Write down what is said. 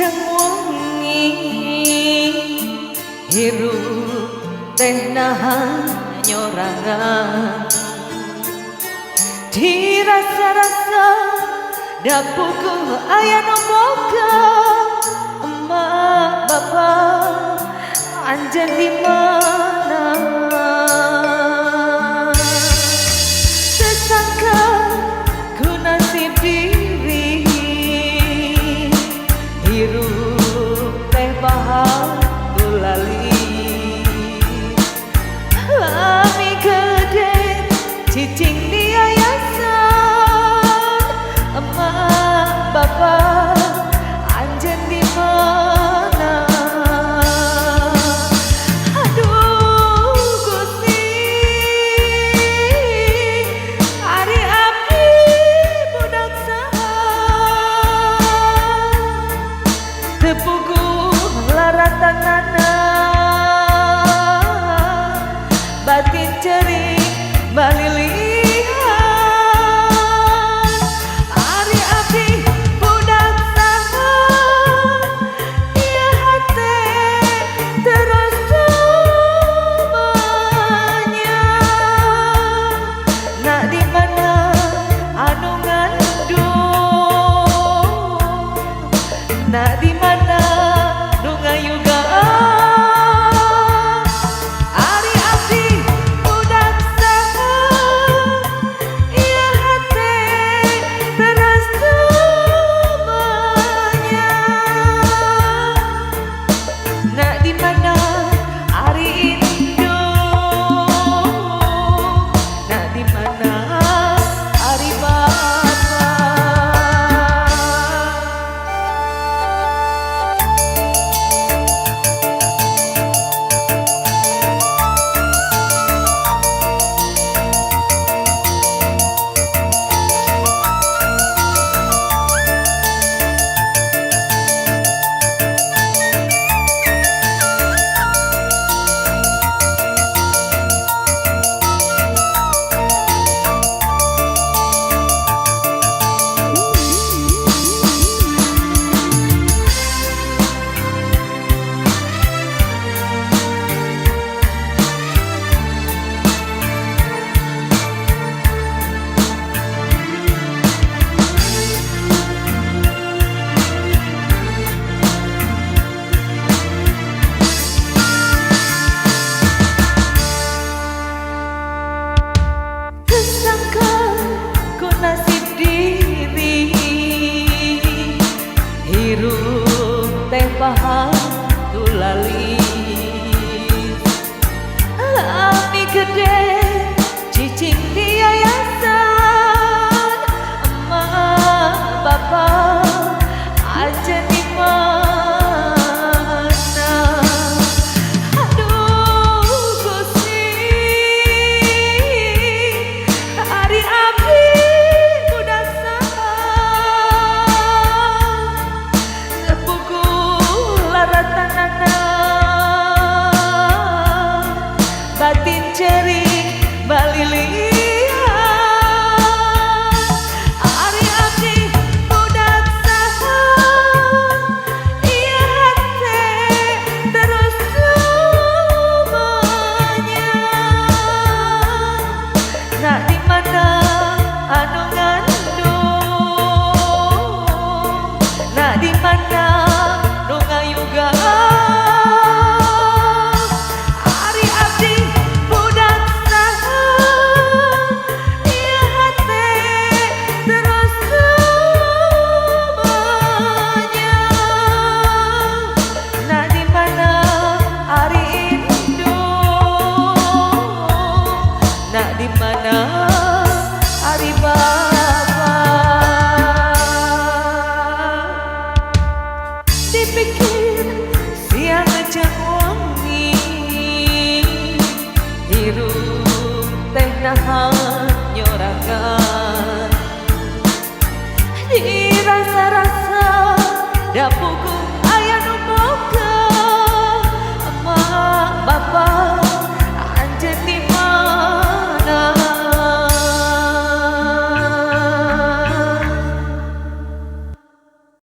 ngajeng wengi hirup teh nahan nyorangan dirasa-rasa dapuku aya nu boga emak bapak anjeun di mana sesangka ku nasib diri hirup teh bahagia lali lami gede cicing di yayasan emak bapak anjeun di mana aduh Gusti ari abdi budak saha teu puguh laratanana batin ceuring balilihan ari abdi budak saha ieu hate terus semuanya na di mana anu ngandung na di mana nu ngayugaan ari abdi budak saha ieu hate teras semuanya na di mana ari indung na di mana ari bapak sangka ku nasib diri hirup teh bahagia lali lami gede cicing di yayasan emak bapak anjeun di mana aduh Gusti ari abdi budak saha teu puguh laratanana batin ceuring balilihan ari abdi budak saha ieu hate terus semuanya na di mana anu ngandung na di mana nu ngayugaan ari abdi budak saha ieu hate terus semuanya na di mana ari indung na di mana ari bapak dipikir siang jeung wengi hirup teh nahan nyorangan dirasa-rasa